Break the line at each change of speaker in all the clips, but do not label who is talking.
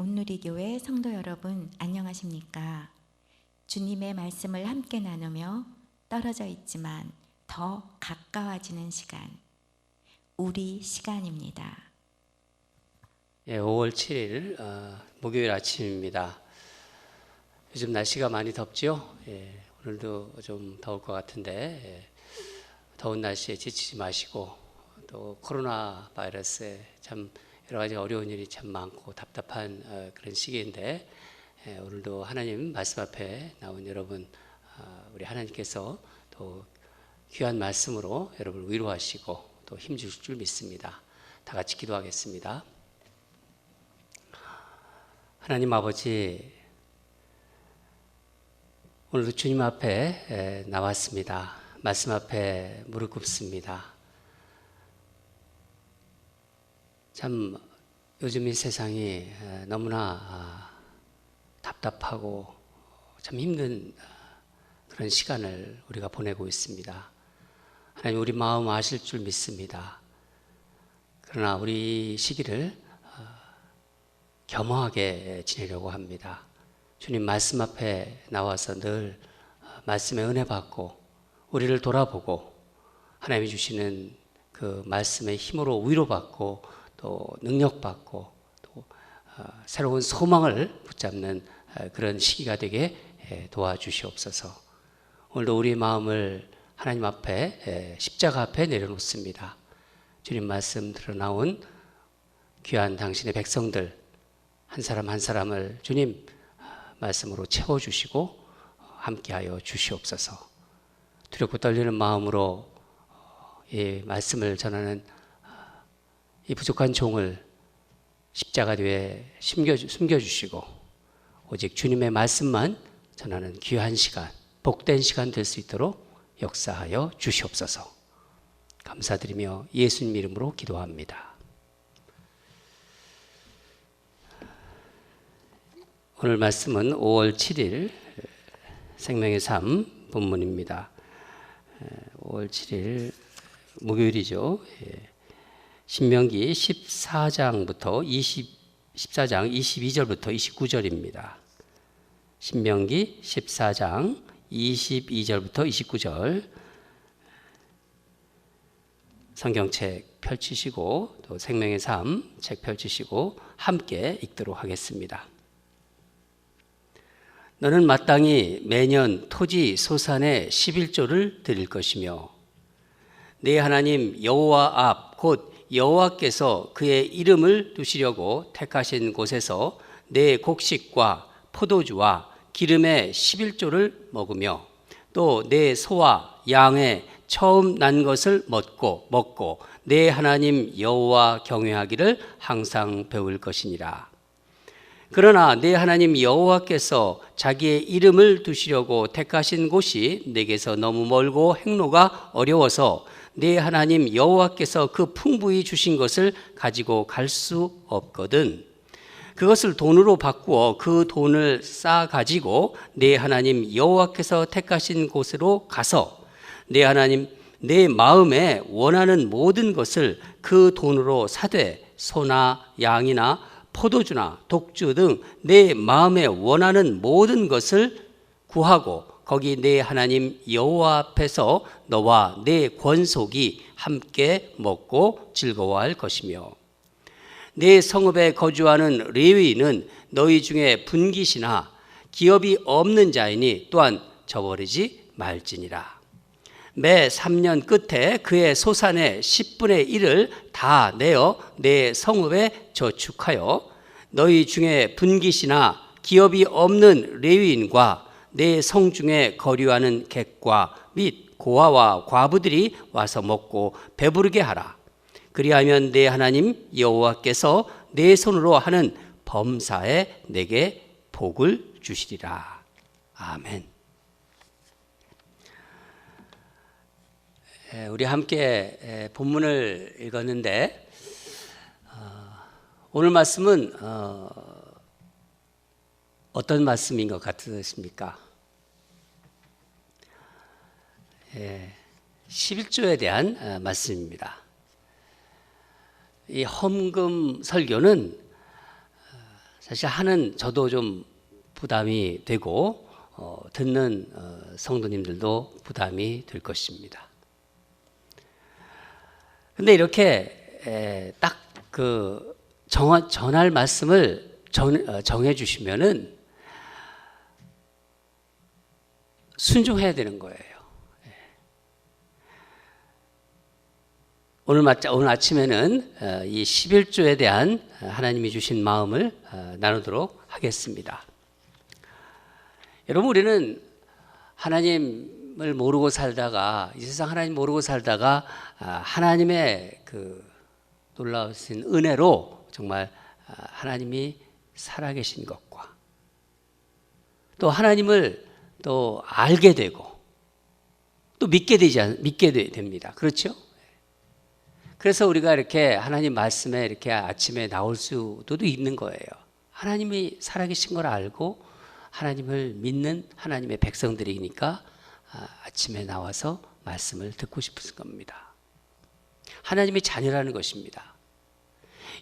온누리교회 성도 여러분, 안녕하십니까? 주님의 말씀을 함께 나누며 떨어져 있지만 더 가까워지는 시간, 우리 시간입니다.
5월 7일 목요일 아침입니다. 요즘 날씨가 많이 덥죠? 오늘도 좀 더울 것 같은데 더운 날씨에 지치지 마시고, 또 코로나 바이러스에 참 여러 가지 어려운 일이 참 많고 답답한 그런 시기인데, 오늘도 하나님 말씀 앞에 나온 여러분, 우리 하나님께서 또 귀한 말씀으로 여러분을 위로하시고 또 힘 주실 줄 믿습니다. 다 같이 기도하겠습니다. 하나님 아버지, 오늘도 주님 앞에 나왔습니다. 말씀 앞에 무릎 꿇습니다. 참 요즘 이 세상이 너무나 답답하고 참 힘든 그런 시간을 우리가 보내고 있습니다. 하나님, 우리 마음 아실 줄 믿습니다. 그러나 우리 시기를 겸허하게 지내려고 합니다. 주님 말씀 앞에 나와서 늘 말씀의 은혜 받고 우리를 돌아보고 하나님이 주시는 그 말씀의 힘으로 위로받고 또 능력받고 또 새로운 소망을 붙잡는 그런 시기가 되게 도와주시옵소서. 오늘도 우리 마음을 하나님 앞에 십자가 앞에 내려놓습니다. 주님 말씀 들어 나온 귀한 당신의 백성들 한 사람 한 사람을 주님 말씀으로 채워주시고 함께하여 주시옵소서. 두렵고 떨리는 마음으로 이 말씀을 전하는 이 부족한 종을 십자가 뒤에 숨겨주시고 오직 주님의 말씀만 전하는 귀한 시간, 복된 시간 될 수 있도록 역사하여 주시옵소서. 감사드리며 예수님 이름으로 기도합니다. 오늘 말씀은 5월 7일 생명의 삶 본문입니다. 5월 7일 목요일이죠. 신명기 14장 22절부터 29절입니다. 신명기 14장 22절부터 29절 성경책 펼치시고 또 생명의 삶 책 펼치시고 함께 읽도록 하겠습니다. 너는 마땅히 매년 토지 소산의 11조를 드릴 것이며 네 하나님 여호와 앞 곧 여호와께서 그의 이름을 두시려고 택하신 곳에서 내 곡식과 포도주와 기름의 11조를 먹으며 또 내 소와 양의 처음 난 것을 먹고 내 하나님 여호와 경외하기를 항상 배울 것이니라. 그러나 내 하나님 여호와께서 자기의 이름을 두시려고 택하신 곳이 내게서 너무 멀고 행로가 어려워서 내 하나님 여호와께서 그 풍부히 주신 것을 가지고 갈 수 없거든. 그것을 돈으로 바꾸어 그 돈을 쌓아 가지고 내 하나님 여호와께서 택하신 곳으로 가서 내 하나님 내 마음에 원하는 모든 것을 그 돈으로 사되 소나 양이나 포도주나 독주 등 내 마음에 원하는 모든 것을 구하고 거기 내 하나님 여호와 앞에서 너와 내 권속이 함께 먹고 즐거워할 것이며 내 성읍에 거주하는 레위인은 너희 중에 분깃이나 기업이 없는 자이니 또한 저버리지 말지니라. 매 3년 끝에 그의 소산의 10분의 1을 다 내어 내 성읍에 저축하여 너희 중에 분깃이나 기업이 없는 레위인과 내 성 중에 거류하는 객과 및 고아와 과부들이 와서 먹고 배부르게 하라. 그리하면 내 하나님 여호와께서 내 손으로 하는 범사에 내게 복을 주시리라. 아멘. 우리 함께 본문을 읽었는데 오늘 말씀은 어떤 말씀인 것 같으십니까? 11조에 대한 말씀입니다. 이 헌금 설교는 사실 하는 저도 좀 부담이 되고 듣는 성도님들도 부담이 될 것입니다. 근데 이렇게 딱 그 전할 말씀을 정해 주시면은 순종해야 되는 거예요. 오늘 아침에는 이 11조에 대한 하나님이 주신 마음을 나누도록 하겠습니다. 여러분, 우리는 하나님을 모르고 살다가, 이 세상 하나님 모르고 살다가 하나님의 그 놀라우신 은혜로 정말 하나님이 살아계신 것과 또 하나님을 또 알게 되고 또 믿게 됩니다. 그렇죠? 그래서 우리가 이렇게 하나님 말씀에 이렇게 아침에 나올 수도 있는 거예요. 하나님이 살아계신 걸 알고 하나님을 믿는 하나님의 백성들이니까 아침에 나와서 말씀을 듣고 싶은 겁니다. 하나님의 자녀라는 것입니다.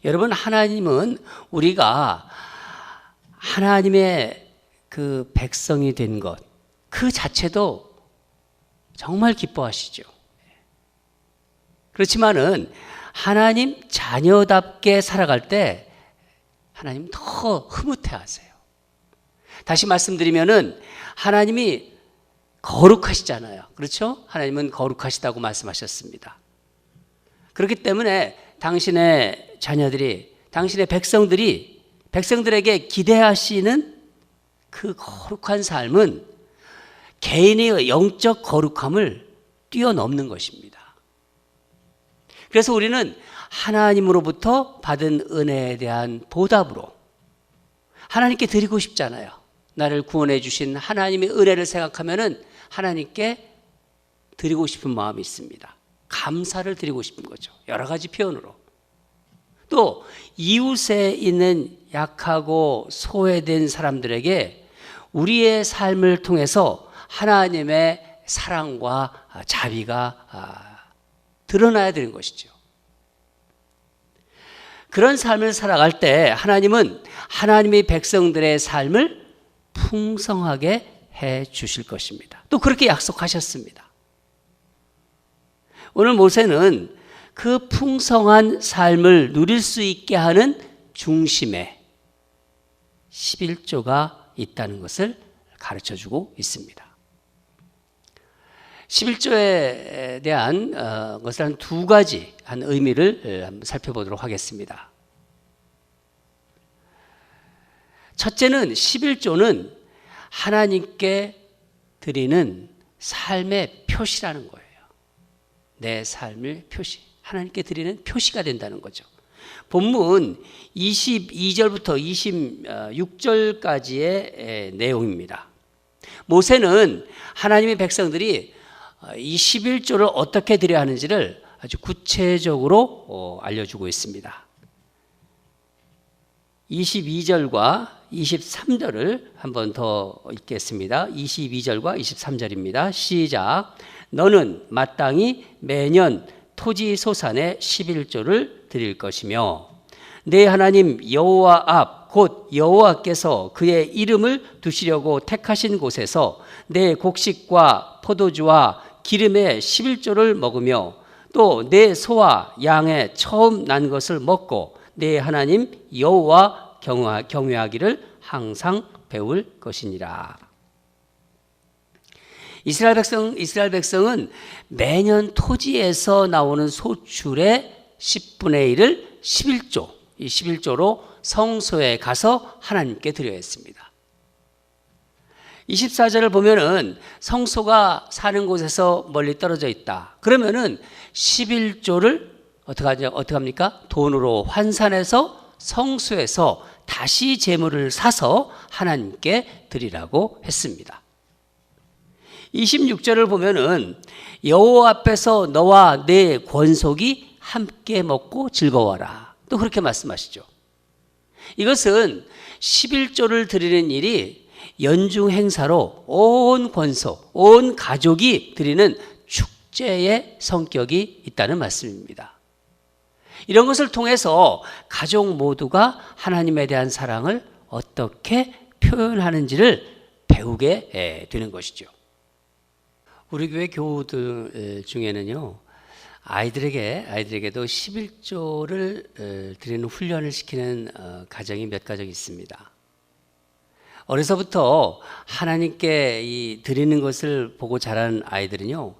여러분, 하나님은 우리가 하나님의 그 백성이 된 것, 그 자체도 정말 기뻐하시죠. 그렇지만은 하나님 자녀답게 살아갈 때 하나님 더 흐뭇해 하세요. 다시 말씀드리면은 하나님이 거룩하시잖아요. 그렇죠? 하나님은 거룩하시다고 말씀하셨습니다. 그렇기 때문에 당신의 자녀들이, 당신의 백성들에게 기대하시는 그 거룩한 삶은 개인의 영적 거룩함을 뛰어넘는 것입니다. 그래서 우리는 하나님으로부터 받은 은혜에 대한 보답으로 하나님께 드리고 싶잖아요. 나를 구원해 주신 하나님의 은혜를 생각하면은 하나님께 드리고 싶은 마음이 있습니다. 감사를 드리고 싶은 거죠. 여러 가지 표현으로. 또 이웃에 있는 약하고 소외된 사람들에게 우리의 삶을 통해서 하나님의 사랑과 자비가 드러나야 되는 것이죠. 그런 삶을 살아갈 때 하나님은 하나님의 백성들의 삶을 풍성하게 해 주실 것입니다. 또 그렇게 약속하셨습니다. 오늘 모세는 그 풍성한 삶을 누릴 수 있게 하는 중심에 11조가 있다는 것을 가르쳐주고 있습니다. 11조에 대한 것을 한 두 가지 한 의미를 한번 살펴보도록 하겠습니다. 첫째는 11조는 하나님께 드리는 삶의 표시라는 거예요. 내 삶의 표시, 하나님께 드리는 표시가 된다는 거죠. 본문 22절부터 26절까지의 내용입니다. 모세는 하나님의 백성들이 이 11조를 어떻게 드려야 하는지를 아주 구체적으로 알려주고 있습니다. 22절과 23절을 한 번 더 읽겠습니다. 22절과 23절입니다. 시작. 너는 마땅히 매년 토지 소산의 11조를 드릴 것이며 내 하나님 여호와 앞 곧 여호와께서 그의 이름을 두시려고 택하신 곳에서 내 곡식과 포도주와 기름의 11조를 먹으며 또 내 소와 양의 처음 난 것을 먹고 내 하나님 여호와 경외하기를 항상 배울 것이니라. 이스라엘 백성은 매년 토지에서 나오는 소출의 10분의 1을 11조, 이 11조로 성소에 가서 하나님께 드려야 했습니다. 24절을 보면은 성소가 사는 곳에서 멀리 떨어져 있다. 그러면은 11조를 어떻게 합니까? 돈으로 환산해서 성소에서 다시 제물을 사서 하나님께 드리라고 했습니다. 26절을 보면은 여호와 앞에서 너와 내 권속이 함께 먹고 즐거워라. 또 그렇게 말씀하시죠. 이것은 11조를 드리는 일이 연중 행사로 온 권속, 온 가족이 드리는 축제의 성격이 있다는 말씀입니다. 이런 것을 통해서 가족 모두가 하나님에 대한 사랑을 어떻게 표현하는지를 배우게 되는 것이죠. 우리 교회 교우들 중에는요, 아이들에게도 11조를 드리는 훈련을 시키는 가정이 몇 가정 있습니다. 어려서부터 하나님께 이 드리는 것을 보고 자란 아이들은요,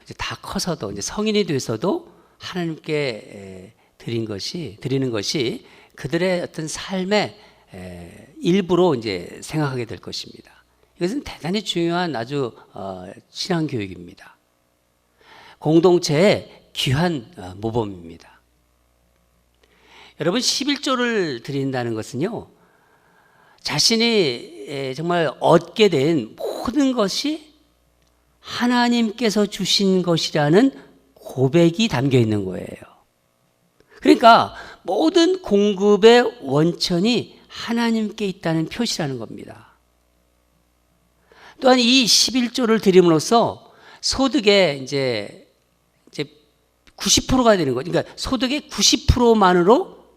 이제 다 커서도 이제 성인이 돼서도 하나님께 드리는 것이 그들의 어떤 삶의 일부로 이제 생각하게 될 것입니다. 이것은 대단히 중요한 아주 신앙 교육입니다. 공동체의 귀한 모범입니다. 여러분, 11조를 드린다는 것은요, 자신이 정말 얻게 된 모든 것이 하나님께서 주신 것이라는 고백이 담겨 있는 거예요. 그러니까 모든 공급의 원천이 하나님께 있다는 표시라는 겁니다. 또한 이 11조를 드림으로써 소득의 이제 90%가 되는 거죠. 그러니까 소득의 90%만으로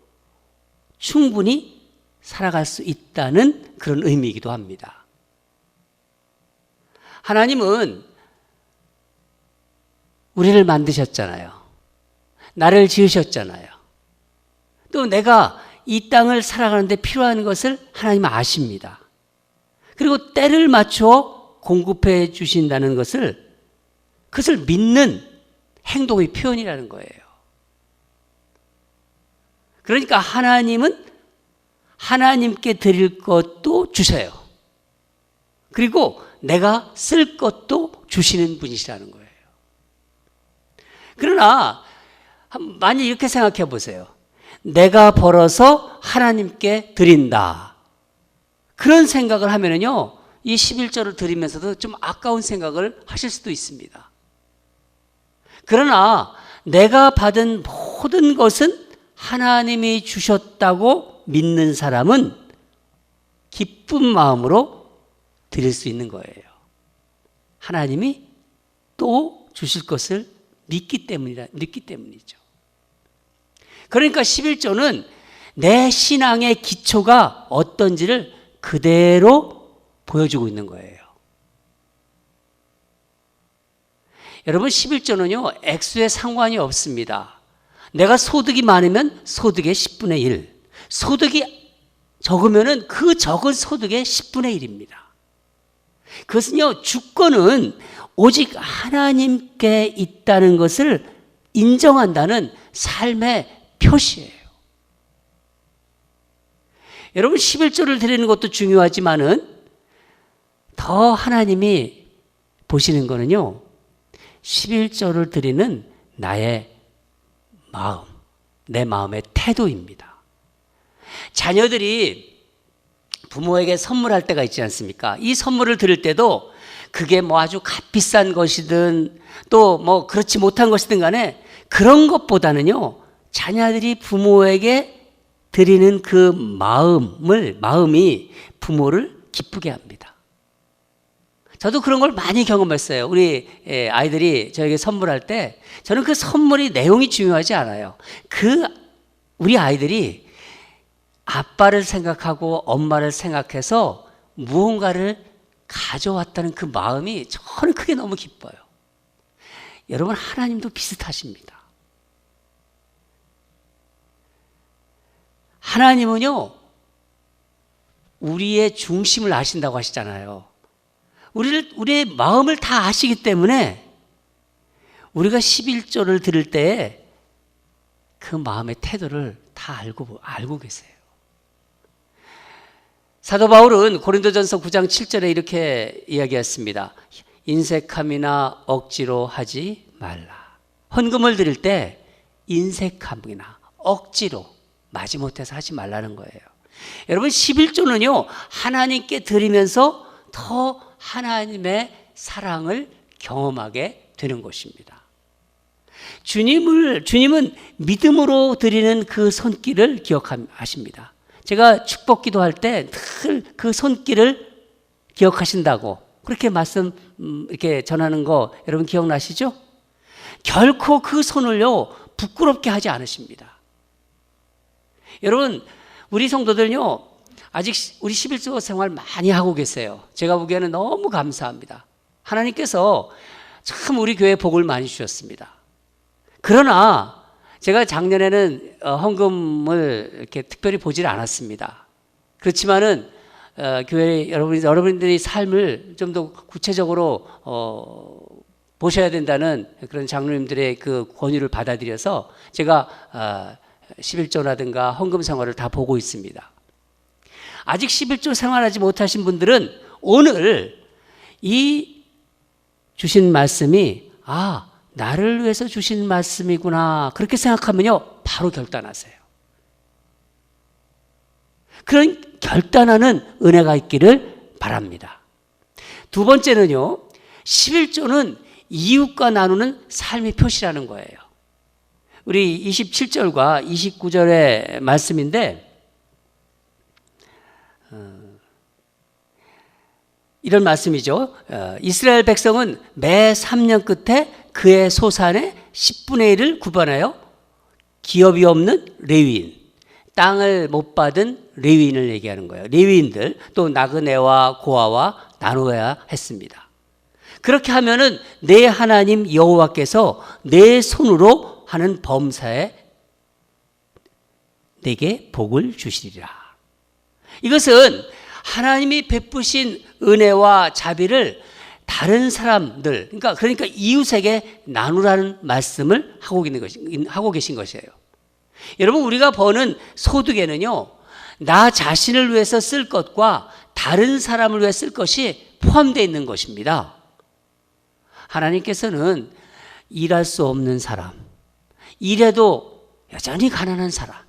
충분히 살아갈 수 있다는 그런 의미이기도 합니다. 하나님은 우리를 만드셨잖아요. 나를 지으셨잖아요. 또 내가 이 땅을 살아가는데 필요한 것을 하나님은 아십니다. 그리고 때를 맞춰 공급해 주신다는 그것을 믿는 행동의 표현이라는 거예요. 그러니까 하나님은 하나님께 드릴 것도 주셔요. 그리고 내가 쓸 것도 주시는 분이시라는 거예요. 그러나 만약 이렇게 생각해 보세요. 내가 벌어서 하나님께 드린다. 그런 생각을 하면은요, 이 11조를 드리면서도 좀 아까운 생각을 하실 수도 있습니다. 그러나 내가 받은 모든 것은 하나님이 주셨다고 믿는 사람은 기쁜 마음으로 드릴 수 있는 거예요. 하나님이 또 주실 것을 믿기 때문이죠. 그러니까 11조는 내 신앙의 기초가 어떤지를 그대로 보여주고 있는 거예요. 여러분, 11조는요, 액수에 상관이 없습니다. 내가 소득이 많으면 소득의 10분의 1, 소득이 적으면은 그 적은 소득의 10분의 1입니다. 그것은요, 주권은 오직 하나님께 있다는 것을 인정한다는 삶의 표시예요. 여러분, 11조를 드리는 것도 중요하지만은 더 하나님이 보시는 거는요, 11조를 드리는 나의 마음, 내 마음의 태도입니다. 자녀들이 부모에게 선물할 때가 있지 않습니까? 이 선물을 드릴 때도 그게 뭐 아주 값비싼 것이든 또 뭐 그렇지 못한 것이든 간에 그런 것보다는요, 자녀들이 부모에게 드리는 그 마음이 부모를 기쁘게 합니다. 저도 그런 걸 많이 경험했어요. 우리 아이들이 저에게 선물할 때 저는 그 선물이 내용이 중요하지 않아요. 우리 아이들이 아빠를 생각하고 엄마를 생각해서 무언가를 가져왔다는 그 마음이 저는 그게 너무 기뻐요. 여러분, 하나님도 비슷하십니다. 하나님은요, 우리의 중심을 아신다고 하시잖아요. 우리의 마음을 다 아시기 때문에 우리가 11조를 드릴 때 그 마음의 태도를 다 알고 계세요. 사도 바울은 고린도전서 9장 7절에 이렇게 이야기했습니다. 인색함이나 억지로 하지 말라. 헌금을 드릴 때 인색함이나 억지로 마지못해서 하지 말라는 거예요. 여러분, 11조는요, 하나님께 드리면서 더 하나님의 사랑을 경험하게 되는 것입니다. 주님은 믿음으로 드리는 그 손길을 기억하십니다. 제가 축복 기도할 때 늘 그 손길을 기억하신다고 그렇게 이렇게 전하는 거 여러분 기억나시죠? 결코 그 손을요, 부끄럽게 하지 않으십니다. 여러분, 우리 성도들은요, 아직 우리 11조 생활 많이 하고 계세요. 제가 보기에는 너무 감사합니다. 하나님께서 참 우리 교회에 복을 많이 주셨습니다. 그러나 제가 작년에는 헌금을 이렇게 특별히 보질 않았습니다. 그렇지만은 교회 여러분들이 삶을 좀 더 구체적으로 보셔야 된다는 그런 장로님들의 그 권유를 받아들여서 제가 11조라든가 헌금 생활을 다 보고 있습니다. 아직 11조 생활하지 못하신 분들은 오늘 이 주신 말씀이 나를 위해서 주신 말씀이구나 그렇게 생각하면요 바로 결단하세요. 그런 결단하는 은혜가 있기를 바랍니다. 두 번째는요, 11조는 이웃과 나누는 삶의 표시라는 거예요. 우리 27절과 29절의 말씀인데 이런 말씀이죠. 이스라엘 백성은 매 3년 끝에 그의 소산의 10분의 1을 구분하여 기업이 없는 레위인, 땅을 못 받은 레위인을 얘기하는 거예요. 레위인들, 또 나그네와 고아와 나누어야 했습니다. 그렇게 하면은 내 하나님 여호와께서 내 손으로 하는 범사에 내게 복을 주시리라. 이것은 하나님이 베푸신 은혜와 자비를 다른 사람들, 그러니까 이웃에게 나누라는 말씀을 하고 계신 것이에요. 여러분, 우리가 버는 소득에는요, 나 자신을 위해서 쓸 것과 다른 사람을 위해 쓸 것이 포함되어 있는 것입니다. 하나님께서는 일할 수 없는 사람, 일해도 여전히 가난한 사람,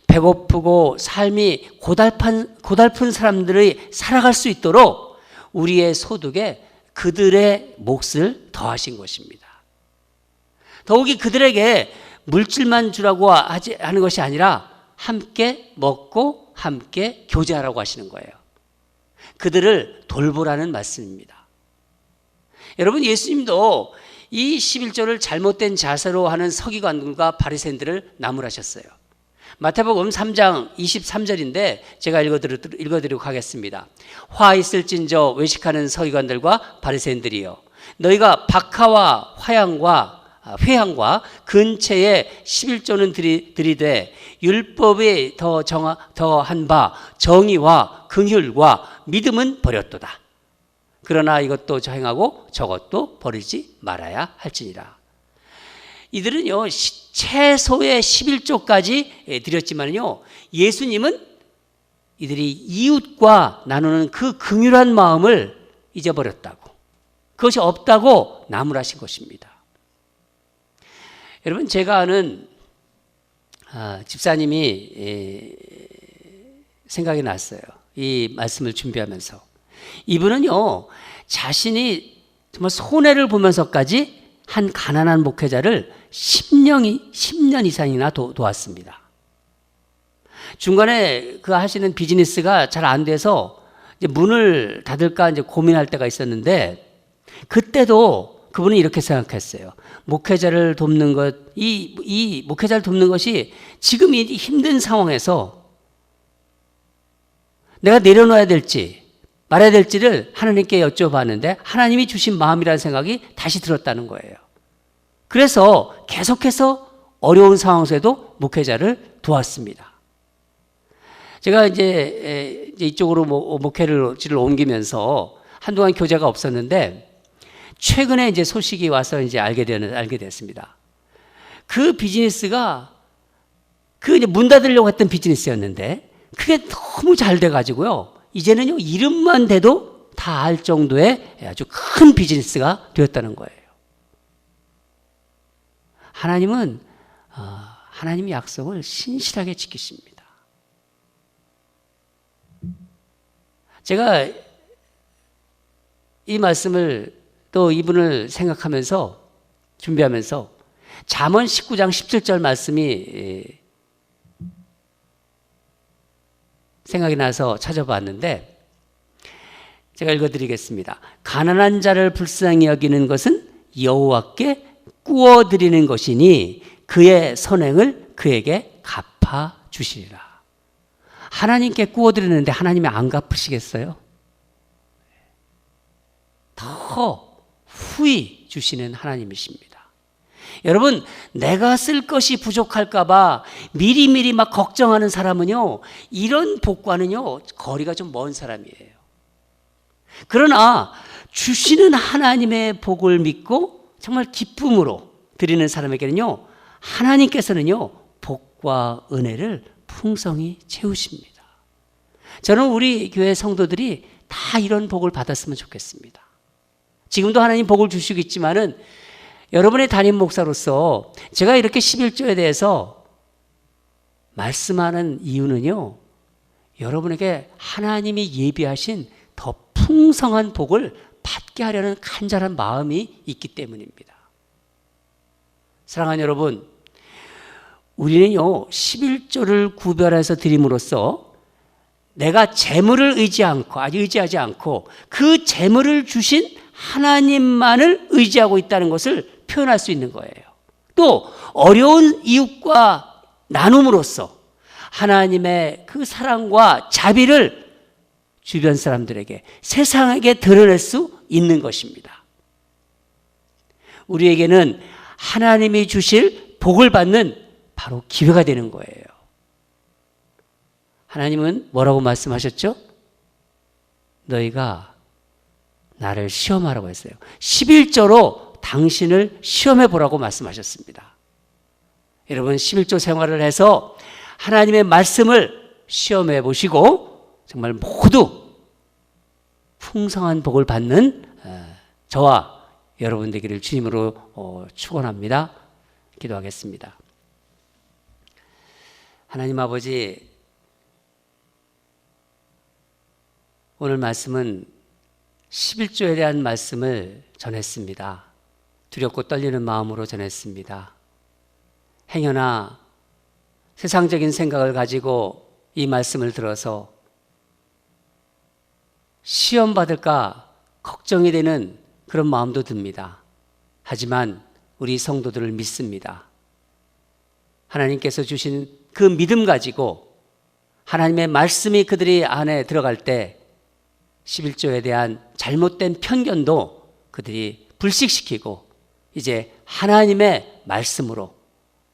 배고프고 삶이 고달픈 사람들이 살아갈 수 있도록 우리의 소득에 그들의 몫을 더하신 것입니다. 더욱이 그들에게 물질만 주라고 하는 것이 아니라 함께 먹고 함께 교제하라고 하시는 거예요. 그들을 돌보라는 말씀입니다. 여러분, 예수님도 이 11조를 잘못된 자세로 하는 서기관들과 바리새인들을 나무라셨어요. 마태복음 3장 23절인데 제가 읽어드리도록 하겠습니다. 화 있을진저 외식하는 서기관들과 바리새인들이여, 너희가 박하와 회향과 근처에 11조는 들이되 율법에 더한 바 정의와 긍휼과 믿음은 버렸도다. 그러나 이것도 행하고 저것도 버리지 말아야 할지니라. 이들은요, 최소의 11조까지 드렸지만요, 예수님은 이들이 이웃과 나누는 그 긍휼한 마음을 잊어버렸다고, 그것이 없다고 나무라신 것입니다. 여러분, 제가 아는 집사님이 생각이 났어요. 이 말씀을 준비하면서. 이분은요, 자신이 정말 손해를 보면서까지 한 가난한 목회자를 10년 이상이나 도왔습니다. 중간에 그 하시는 비즈니스가 잘 안 돼서 이제 문을 닫을까 이제 고민할 때가 있었는데, 그때도 그분은 이렇게 생각했어요. 목회자를 돕는 것, 이 목회자를 돕는 것이 지금 이 힘든 상황에서 내가 내려놓아야 될지 말아야 될지를 하나님께 여쭤봤는데 하나님이 주신 마음이라는 생각이 다시 들었다는 거예요. 그래서 계속해서 어려운 상황에서도 목회자를 도왔습니다. 제가 이제 이쪽으로 목회를 옮기면서 한동안 교제가 없었는데 최근에 이제 소식이 와서 이제 알게 됐습니다. 그 비즈니스가 이제 문 닫으려고 했던 비즈니스였는데 그게 너무 잘 돼가지고요. 이제는요, 이름만 대도 다 알 정도의 아주 큰 비즈니스가 되었다는 거예요. 하나님은 하나님의 약속을 신실하게 지키십니다. 제가 이 말씀을 또 이분을 생각하면서 준비하면서 잠언 19장 17절 말씀이 생각이 나서 찾아봤는데 제가 읽어드리겠습니다. 가난한 자를 불쌍히 여기는 것은 여호와께 꾸어드리는 것이니 그의 선행을 그에게 갚아주시리라. 하나님께 구워드렸는데 하나님이 안 갚으시겠어요? 더 후히 주시는 하나님이십니다. 여러분, 내가 쓸 것이 부족할까봐 미리미리 막 걱정하는 사람은요, 이런 복과는요, 거리가 좀 먼 사람이에요. 그러나 주시는 하나님의 복을 믿고 정말 기쁨으로 드리는 사람에게는요, 하나님께서는요, 복과 은혜를 풍성히 채우십니다. 저는 우리 교회 성도들이 다 이런 복을 받았으면 좋겠습니다. 지금도 하나님 복을 주시겠지만은 여러분의 담임 목사로서 제가 이렇게 11조에 대해서 말씀하는 이유는요, 여러분에게 하나님이 예비하신 더 풍성한 복을 받게 하려는 간절한 마음이 있기 때문입니다. 사랑하는 여러분, 우리는요 11조를 구별해서 드림으로써 내가 재물을 의지하지 않고 그 재물을 주신 하나님만을 의지하고 있다는 것을 표현할 수 있는 거예요. 또 어려운 이웃과 나눔으로써 하나님의 그 사랑과 자비를 주변 사람들에게, 세상에게 드러낼 수 있는 것입니다. 우리에게는 하나님이 주실 복을 받는 바로 기회가 되는 거예요. 하나님은 뭐라고 말씀하셨죠? 너희가 나를 시험하라고 했어요. 11조로 당신을 시험해 보라고 말씀하셨습니다. 여러분, 11조 생활을 해서 하나님의 말씀을 시험해 보시고 정말 모두 풍성한 복을 받는 저와 여러분 되기를 주님으로 축원합니다. 기도하겠습니다. 하나님 아버지, 오늘 말씀은 11조에 대한 말씀을 전했습니다. 두렵고 떨리는 마음으로 전했습니다. 행여나 세상적인 생각을 가지고 이 말씀을 들어서 시험 받을까 걱정이 되는 그런 마음도 듭니다. 하지만 우리 성도들을 믿습니다. 하나님께서 주신 그 믿음 가지고 하나님의 말씀이 그들이 안에 들어갈 때 11조에 대한 잘못된 편견도 그들이 불식시키고 이제 하나님의 말씀으로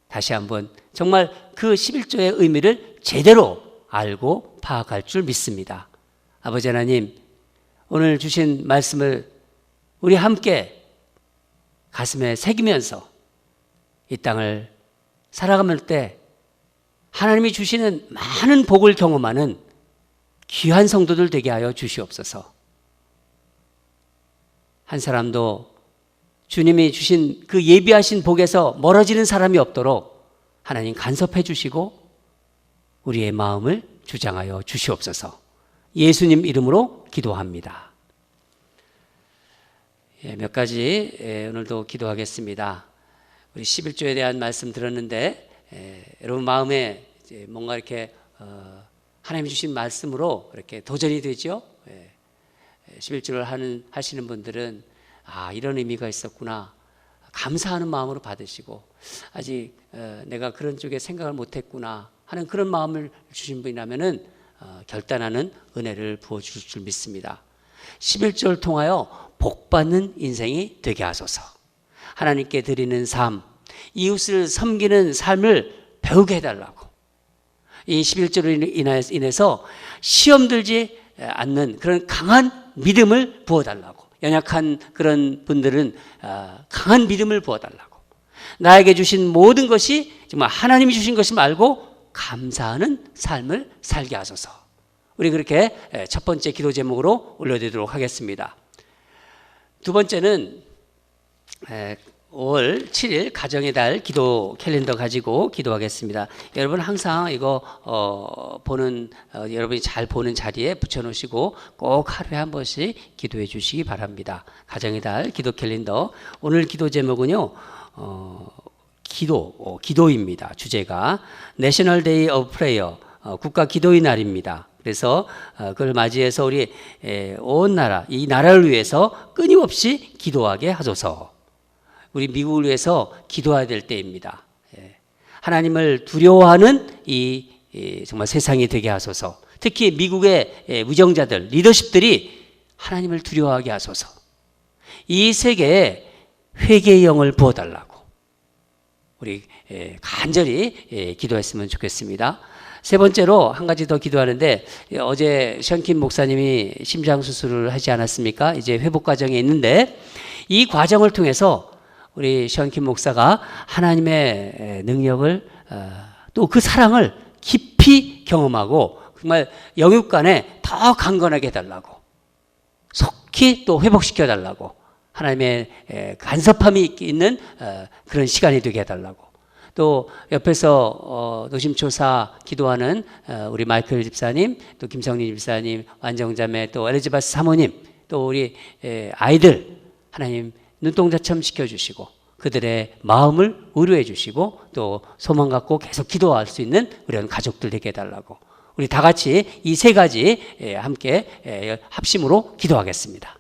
다시 한번 정말 그 11조의 의미를 제대로 알고 파악할 줄 믿습니다. 아버지 하나님, 오늘 주신 말씀을 우리 함께 가슴에 새기면서 이 땅을 살아갈 때 하나님이 주시는 많은 복을 경험하는 귀한 성도들 되게 하여 주시옵소서. 한 사람도 주님이 주신 그 예비하신 복에서 멀어지는 사람이 없도록 하나님 간섭해 주시고 우리의 마음을 주장하여 주시옵소서. 예수님 이름으로 기도합니다. 몇 가지 오늘도 기도하겠습니다. 우리 11조에 대한 말씀 들었는데 여러분 마음에 뭔가 이렇게 하나님이 주신 말씀으로 이렇게 도전이 되죠. 11조를 하시는 분들은 이런 의미가 있었구나, 감사하는 마음으로 받으시고, 아직 내가 그런 쪽에 생각을 못했구나 하는 그런 마음을 주신 분이라면은 결단하는 은혜를 부어주실 줄 믿습니다. 11조를 통하여 복받는 인생이 되게 하소서. 하나님께 드리는 삶, 이웃을 섬기는 삶을 배우게 해달라고, 이 11조로 인해서 시험 들지 않는 그런 강한 믿음을 부어달라고, 연약한 그런 분들은 강한 믿음을 부어달라고, 나에게 주신 모든 것이 정말 하나님이 주신 것임을 알고 감사하는 삶을 살게 하소서. 우리 그렇게 첫 번째 기도 제목으로 올려드리도록 하겠습니다. 두 번째는 5월 7일 가정의 달 기도 캘린더 가지고 기도하겠습니다. 여러분 항상 이거 여러분이 잘 보는 자리에 붙여놓으시고 꼭 하루에 한 번씩 기도해 주시기 바랍니다. 가정의 달 기도 캘린더. 오늘 기도 제목은요, 기도입니다. 주제가 National Day of Prayer, 국가 기도의 날입니다. 그래서 그걸 맞이해서 우리 온 나라, 이 나라를 위해서 끊임없이 기도하게 하소서. 우리 미국을 위해서 기도해야 될 때입니다. 하나님을 두려워하는 이 정말 세상이 되게 하소서. 특히 미국의 무정자들, 리더십들이 하나님을 두려워하게 하소서. 이 세계에 회개의 영을 부어달라고 우리 간절히 기도했으면 좋겠습니다. 세 번째로 한 가지 더 기도하는데, 어제 션킴 목사님이 심장 수술을 하지 않았습니까? 이제 회복 과정에 있는데, 이 과정을 통해서 우리 션킴 목사가 하나님의 능력을 또 그 사랑을 깊이 경험하고 정말 영육간에 더 강건하게 해달라고, 속히 또 회복시켜 달라고, 하나님의 간섭함이 있는 그런 시간이 되게 해달라고, 또 옆에서 노심초사 기도하는 우리 마이클 집사님, 또 김성린 집사님, 완정자매, 또 엘리자베스 사모님, 또 우리 아이들 하나님 눈동자처럼 시켜주시고 그들의 마음을 위로해 주시고 또 소망 갖고 계속 기도할 수 있는 우리 가족들 되게 해달라고, 우리 다 같이 이 세 가지 함께 합심으로 기도하겠습니다.